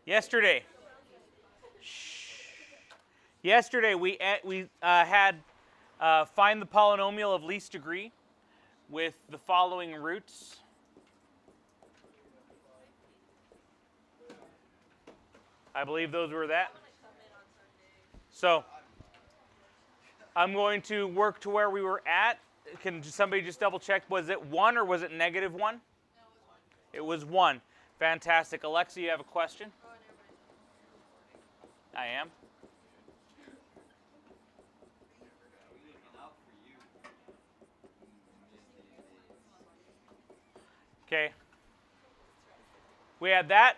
Yesterday. Yesterday we had find the polynomial of least degree with the following roots. I believe those were that. So I'm going to work to where we were at. Can somebody just double check? Was it 1 or was it negative 1? It was 1. Fantastic. Alexa, you have a question? I am. Okay. We had that.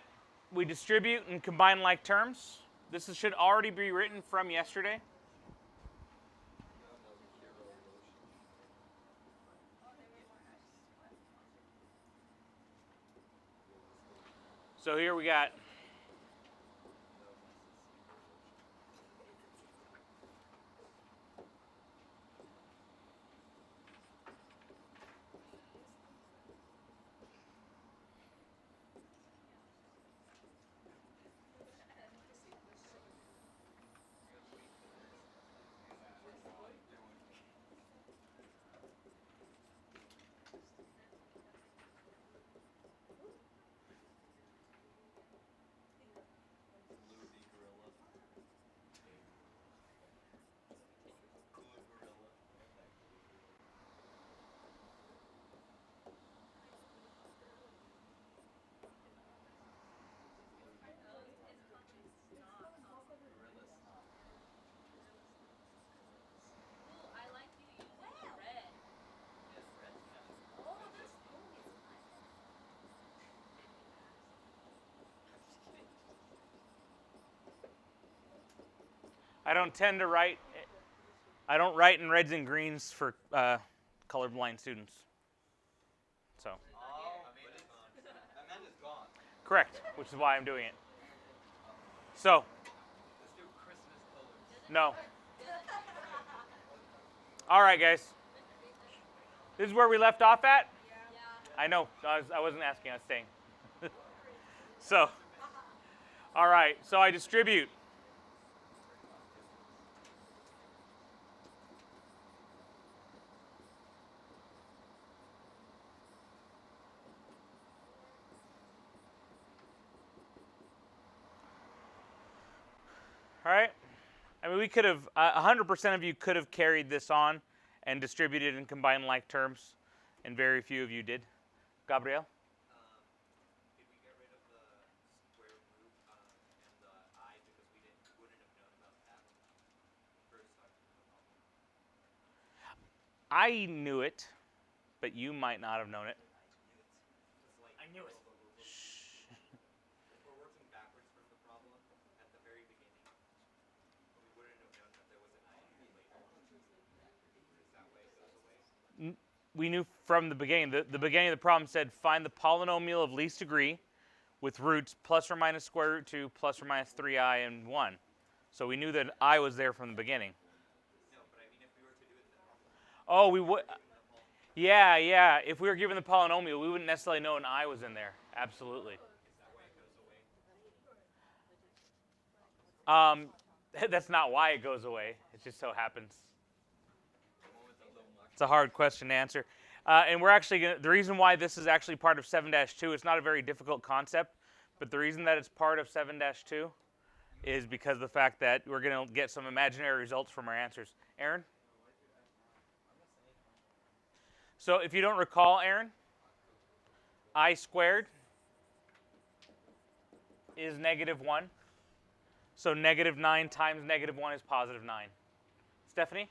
We distribute and combine like terms. This should already be written from yesterday. So here we got I don't write in reds and greens for colorblind students. So. Correct, which is why I'm doing it. So. No. All right, guys. This is where we left off at? I know. I wasn't asking. I was saying. So. All right. So I distribute. All right. I mean, we could have, 100% of you could have carried this on and distributed and combined like terms, and very few of you did. Gabriel? Did we get rid of the square root and the I because we wouldn't have known about that first time? I knew it, but you might not have known it. I knew it. If we're working backwards from the problem at the very beginning, we wouldn't have known that there was an I later. Is that way it goes away? We knew from the beginning. The beginning of the problem said find the polynomial of least degree with roots plus or minus square root 2 plus or minus 3i and 1. So we knew that I was there from the beginning. No, but I mean if we were to do it then. Oh, we would. Yeah. If we were given the polynomial, we wouldn't necessarily know an I was in there. Absolutely. Is that why it goes away? That's not why it goes away. It just so happens. It's a hard question to answer. And we're actually going to, the reason why this is actually part of 7-2, it's not a very difficult concept, but the reason that it's part of 7-2 is because of the fact that we're going to get some imaginary results from our answers. Aaron? So if you don't recall, Aaron, I squared is -1. So -9 times -1 is +9. Stephanie?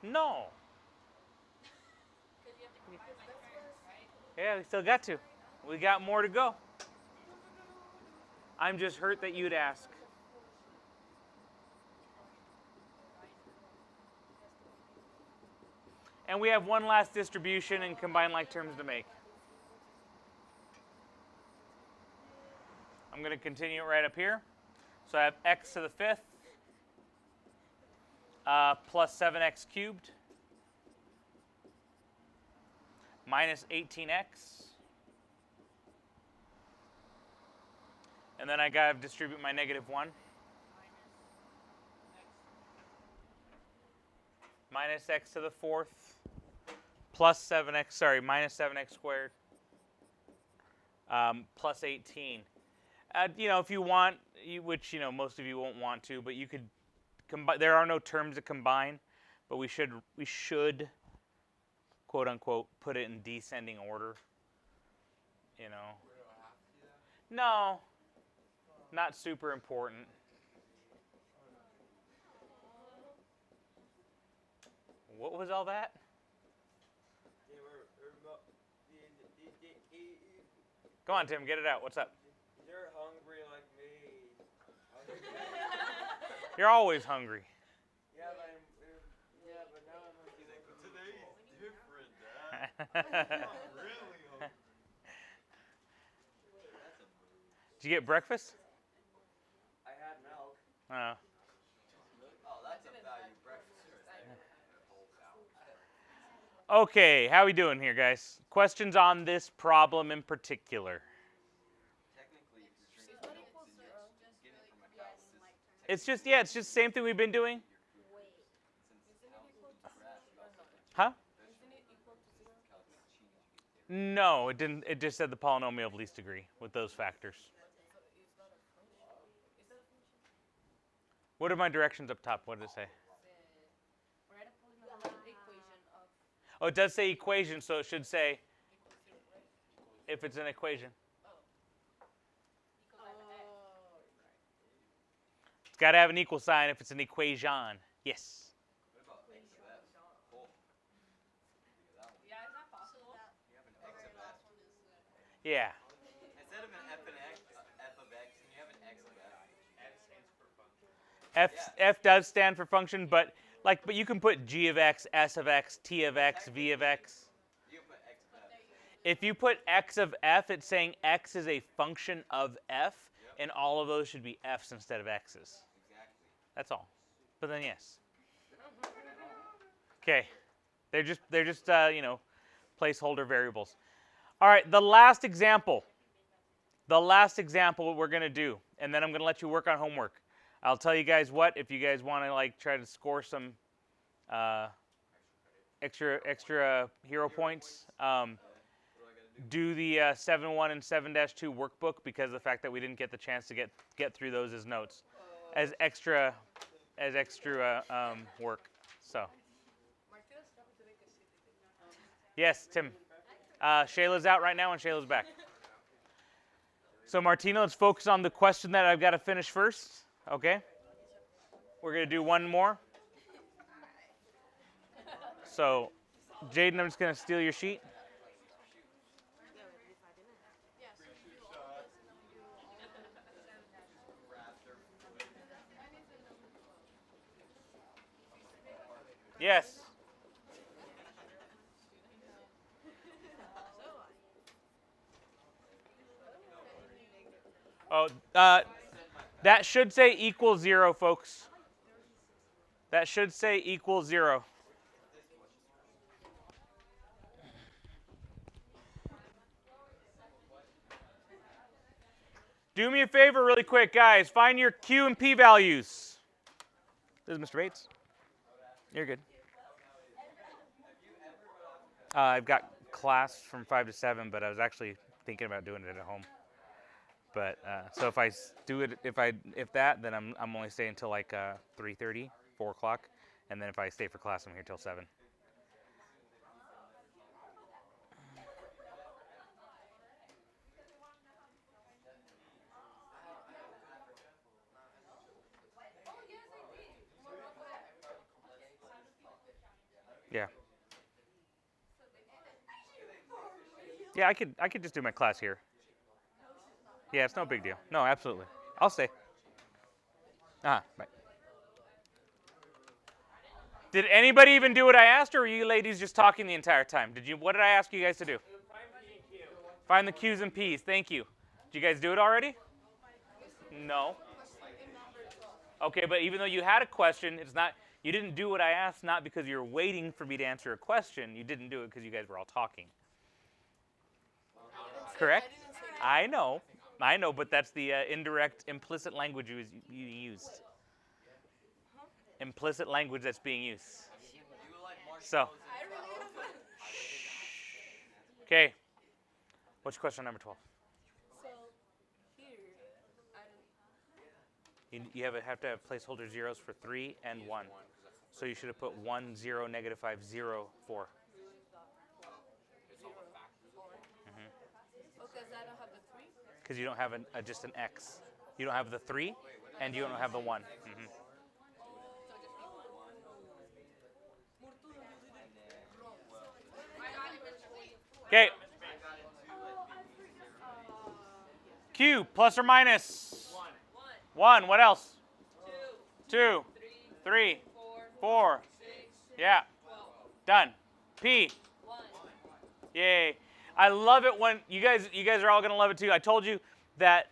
No. Yeah, we still got to. We got more to go. I'm just hurt that you'd ask. And we have one last distribution and combine like terms to make. I'm going to continue it right up here. So I have x to the 5th plus 7x cubed minus 18x. And then I got to distribute my negative 1. Minus x to the 4th plus 7x, sorry, minus 7x squared plus 18. You know, if you want, which, you know, most of you won't want to, but you could combine. There are no terms to combine, but we should, quote unquote, put it in descending order. You know. No, not super important. What was all that? Go on, Tim, get it out. What's up? You're hungry like me. You're always hungry. Yeah, but now I'm hungry. Today's different, Dad. I'm really hungry. Did you get breakfast? I had milk. Oh. Oh, that's a value breakfast right there. Okay, how we doing here, guys? Questions on this problem in particular? Technically, if you're drinking milk, then you're getting it from a cow. It's just, yeah, it's just the same thing we've been doing. Huh? No, it didn't. It just said the polynomial of least degree with those factors. What are my directions up top? What did it say? Oh, it does say equation, so it should say if it's an equation. It's got to have an equal sign if it's an equation. Yes. Yeah. Instead of an f of x, and you have an x of f. F does stand for function, but you can put g of x, s of x, t of x, v of x. You can put x of f. If you put x of f, it's saying x is a function of f, and all of those should be f's instead of x's. Exactly. That's all. But then yes. Okay. They're just you know, placeholder variables. All right, the last example. The last example we're going to do, and then I'm going to let you work on homework. I'll tell you guys what, if you guys want to try to score some extra hero points, do the 7.1 and 7-2 workbook, because of the fact that we didn't get the chance to get through those as notes, as extra work. So. Yes, Tim. Shayla's out right now, and Shayla's back. So, Martina, let's focus on the question that I've got to finish first. Okay? We're going to do one more. So, Jaden, I'm just going to steal your sheet. Yes. Oh, that should say equals 0, folks. That should say equals 0. Do me a favor really quick, guys. Find your Q and P values. This is Mr. Bates. You're good. I've got class from 5 to 7, but I was actually thinking about doing it at home. But so if I do it, if that, then I'm only staying until like 3:30, 4 o'clock, and then if I stay for class, I'm here till 7. Yeah. Yeah, I could just do my class here. Yeah, it's no big deal. No, absolutely. I'll stay. Bye. Did anybody even do what I asked, or were you ladies just talking the entire time? What did I ask you guys to do? Find the Q's and P's. Thank you. Did you guys do it already? No. Okay, but even though you had a question, you didn't do what I asked, not because you were waiting for me to answer a question. You didn't do it because you guys were all talking. Correct? I didn't say that. I know, but that's the indirect, implicit language you used. Implicit language that's being used. So, I really haven't. okay. What's question number 12? So here, I don't. You have to have placeholder zeros for 3 and 1. So you should have put 1, 0, negative 5, 0, 4. 0, 4. Oh, because I don't have the 3. Because you don't have just an X. You don't have the 3, and you don't have the 1. Okay. Q, plus or minus? 1. What else? 2. 3. 4. Yeah. Done. P. Yay. I love it when you guys are all going to love it too. I told you that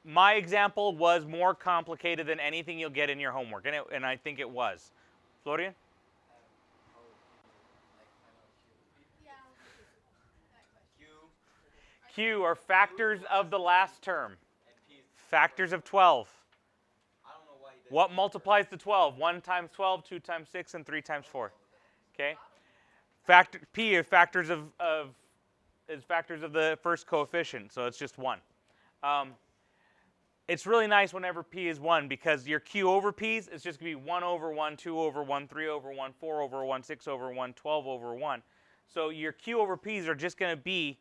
my example was more complicated than anything you'll get in your homework, and I think it was. Florian? Q are factors of the last term. Factors of 12. What multiplies to 12? 1 times 12, 2 times 6, and 3 times 4. Okay? P are factors of the first coefficient, so it's just 1. It's really nice whenever P is 1 because your Q over P's is just going to be 1 over 1, 2 over 1, 3 over 1, 4 over 1, 6 over 1, 12 over 1. So your Q over P's are just going to be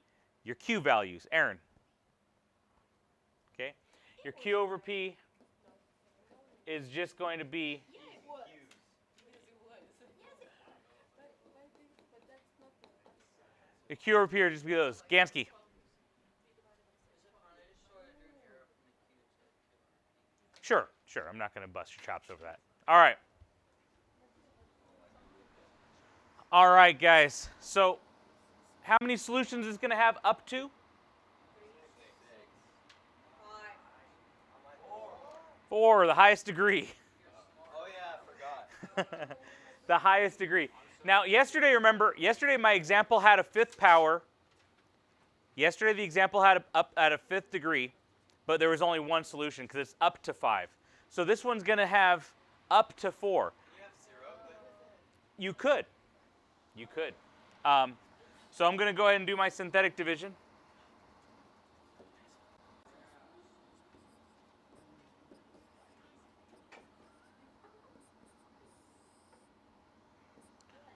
your Q values. Aaron. Okay? Your Q over P is just going to be your Q over P are just be those. Gansky. Sure. I'm not going to bust your chops over that. All right, guys. So how many solutions is going to have up to? 4, the highest degree. Oh yeah, I forgot. The highest degree. Now, yesterday my example had a 5th power. Yesterday the example had up at a 5th degree, but there was only one solution because it's up to 5. So this one's going to have up to 4. You could. So I'm going to go ahead and do my synthetic division.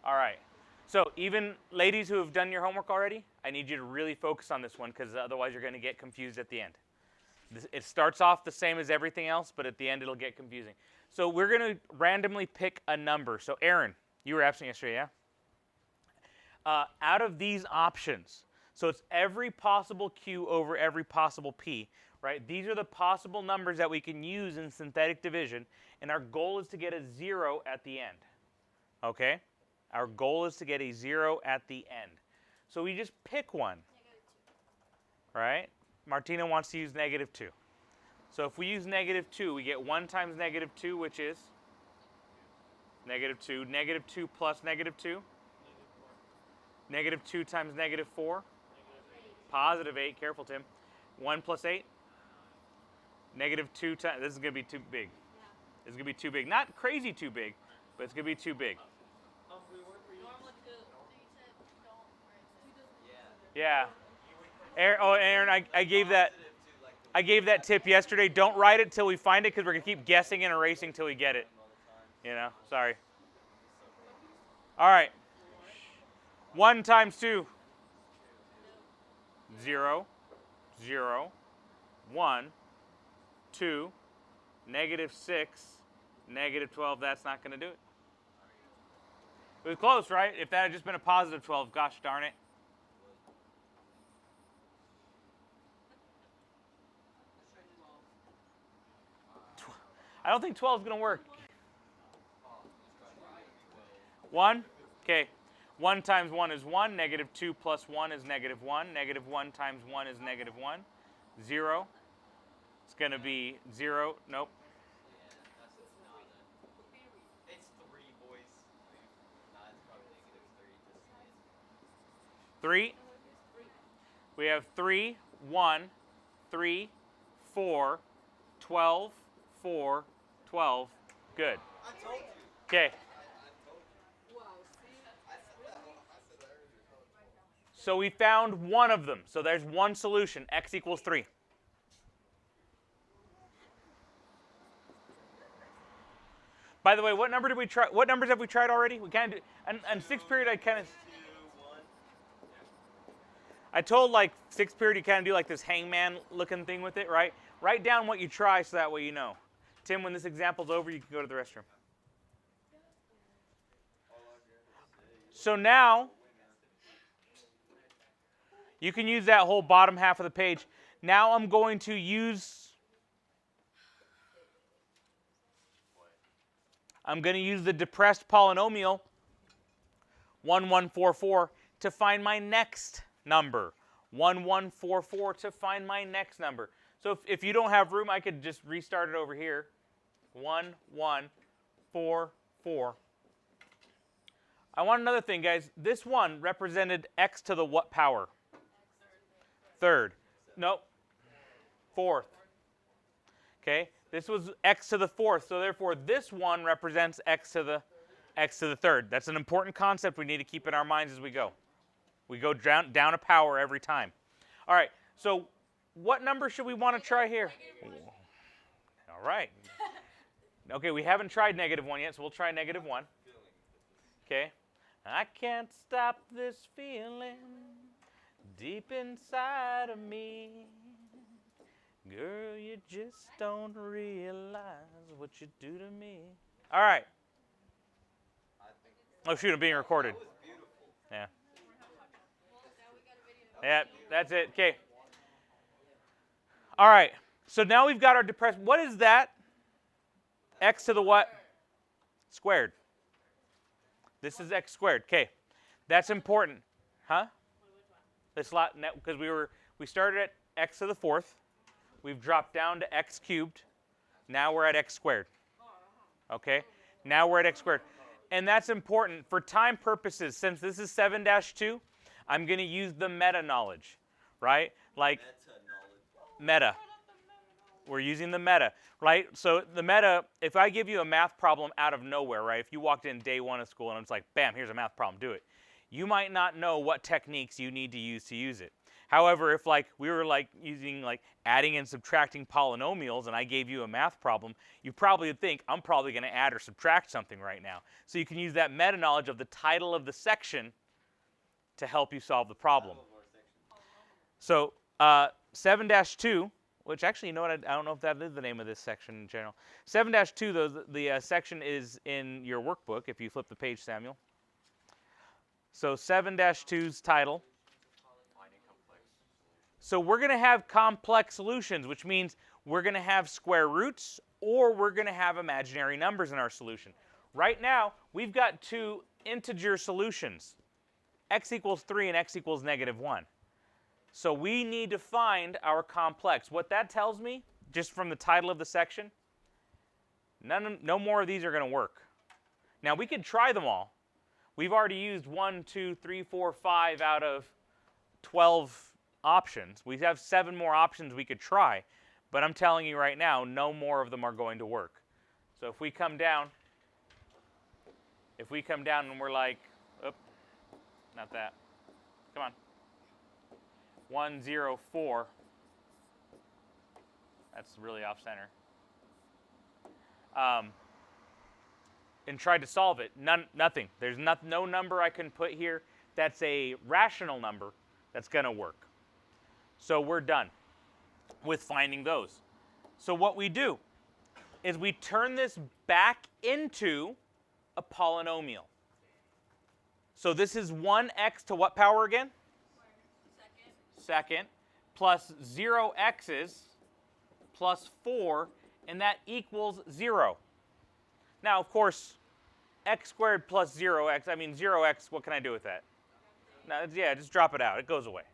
All right. So even ladies who have done your homework already, I need you to really focus on this one because otherwise you're going to get confused at the end. It starts off the same as everything else, but at the end it'll get confusing. So we're going to randomly pick a number. So Aaron, you were absent yesterday, yeah? Out of these options, so it's every possible Q over every possible P, right? These are the possible numbers that we can use in synthetic division, and our goal is to get a 0 at the end, okay? Our goal is to get a 0 at the end. So we just pick one, right? Martina wants to use -2. So if we use -2, we get 1 times -2, which is -2. -2 plus -2. -2 times -4. +8. Careful, Tim. 1 plus 8. -2 times. This is going to be too big. This is going to be too big. Not crazy too big, but it's going to be too big. Yeah. Aaron, I gave that tip yesterday. Don't write it till we find it because we're going to keep guessing and erasing till we get it. You know, sorry. All right. 1 times 2. 0, 0, 1, 2, -6, -12. That's not going to do it. It was close, right? If that had just been a +12, gosh darn it. I don't think 12 is going to work. 1? Okay. 1 times 1 is 1. -2 plus 1 is -1. -1 times 1 is -1. 0. It's going to be 0. Nope. It's 3, boys. Nah, it's probably -3. 3? We have 3, 1, 3, 4, 12, 4, 12. Good. I told you. Okay. Wow, see? So we found one of them. So there's one solution. X equals 3. By the way, what number did we try? What numbers have we tried already? We kind of and sixth period I kind of. 2, 1. I told like sixth period you kind of do like this hangman looking thing with it, right? Write down what you try so that way you know. Tim, when this example's over, you can go to the restroom. So now you can use that whole bottom half of the page. Now I'm going to use the depressed polynomial 1144 to find my next number. 1144 to find my next number. So if you don't have room, I could just restart it over here. 1144. I want another thing, guys. This one represented x to the what power? Third. Nope. Fourth. Okay. This was x to the fourth, so therefore this one represents x to the third. That's an important concept we need to keep in our minds as we go. We go down a power every time. All right. So what number should we want to try here? All right. Okay, we haven't tried -1 yet, so we'll try -1. Okay. I can't stop this feeling deep inside of me. Girl, you just don't realize what you do to me. All right. Oh, shoot, I'm being recorded. Yeah. Yeah, that's it. Okay. All right. So now we've got our depressed. What is that? X to the what? Squared. This is x squared. Okay. That's important. Huh? This lot, because we started at x to the fourth. We've dropped down to x cubed. Now we're at x squared. Okay? Now we're at x squared. And that's important for time purposes. Since this is 7-2, I'm going to use the meta knowledge, right? Like meta. We're using the meta, right? So the meta, if I give you a math problem out of nowhere, right? If you walked in day one of school and it's like, bam, here's a math problem, do it. You might not know what techniques you need to use it. However, if like we were like using like adding and subtracting polynomials and I gave you a math problem, you probably would think I'm probably going to add or subtract something right now. So you can use that meta knowledge of the title of the section to help you solve the problem. So 7-2, which actually, you know what, I don't know if that is the name of this section in general. 7-2, though, the section is in your workbook if you flip the page, Samuel. So 7-2's title. So we're going to have complex solutions, which means we're going to have square roots or we're going to have imaginary numbers in our solution. Right now, we've got two integer solutions, x equals 3 and x equals -1. So we need to find our complex. What that tells me, just from the title of the section, no more of these are going to work. Now, we could try them all. We've already used 1, 2, 3, 4, 5 out of 12 options. We have 7 more options we could try, but I'm telling you right now, no more of them are going to work. So if we come down and we're like, oh, not that. Come on. 1, 0, 4. That's really off center. And tried to solve it. Nothing. There's no number I can put here that's a rational number that's going to work. So we're done with finding those. So what we do is we turn this back into a polynomial. So this is 1x to what power again? Second. Plus 0 x's plus 4, and that equals 0. Now, of course, x squared plus 0x, I mean 0x, what can I do with that? No, yeah, just drop it out. It goes away.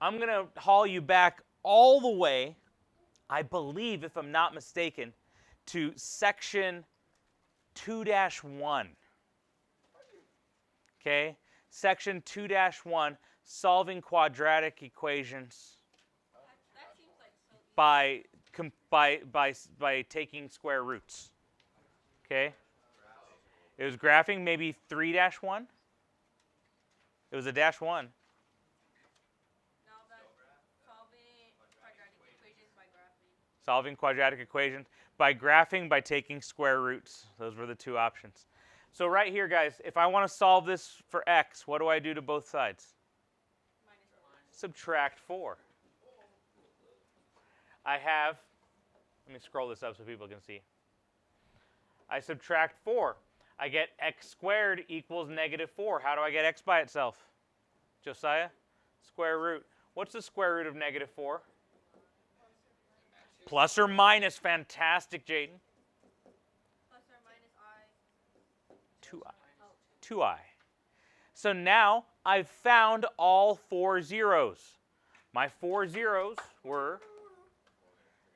I'm going to haul you back all the way, I believe, if I'm not mistaken, to section 2-1. Okay. Section 2-1, solving quadratic equations That seems like so easy. by taking square roots. Okay. It was graphing, maybe 3-1. It was a -1. Now that's solving quadratic equations by graphing. Solving quadratic equations by graphing, by taking square roots. Those were the two options. So right here, guys, if I want to solve this for x, what do I do to both sides? Subtract 4. I have, let me scroll this up so people can see. I subtract 4. I get x squared equals -4. How do I get x by itself? Josiah? Square root. What's the square root of -4? Plus or minus. Fantastic, Jaden. Plus or minus I. 2i. 2i. So now I've found all 4 zeros. My 4 zeros were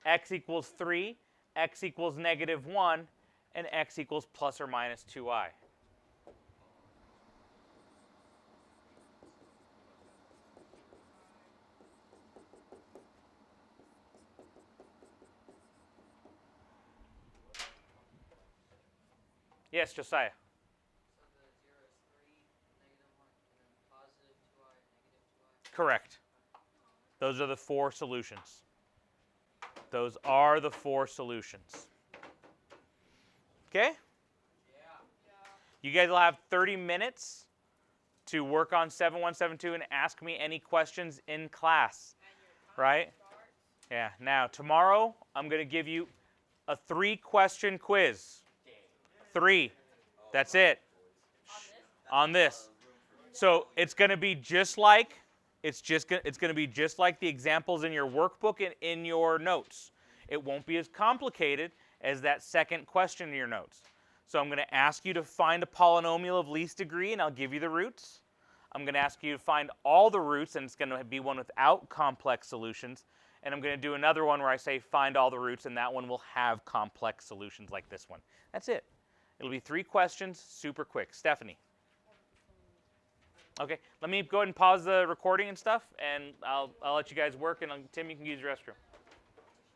x equals 3, x equals -1, and x equals plus or minus 2i. Yes, Josiah. So the 0 is 3, -1, and then positive 2i, -2i. Correct. Those are the 4 solutions. Those are the 4 solutions. Okay? You guys will have 30 minutes to work on 7172 and ask me any questions in class. Right? Yeah. Now, tomorrow, I'm going to give you a 3-question quiz. 3. That's it. On this. So it's going to be just like it's going to be just like the examples in your workbook and in your notes. It won't be as complicated as that second question in your notes. So I'm going to ask you to find a polynomial of least degree, and I'll give you the roots. I'm going to ask you to find all the roots, and it's going to be one without complex solutions. And I'm going to do another one where I say find all the roots, and that one will have complex solutions like this one. That's it. It'll be 3 questions, super quick. Stephanie. Okay, let me go ahead and pause the recording and stuff, and I'll let you guys work, and Tim, you can use the restroom.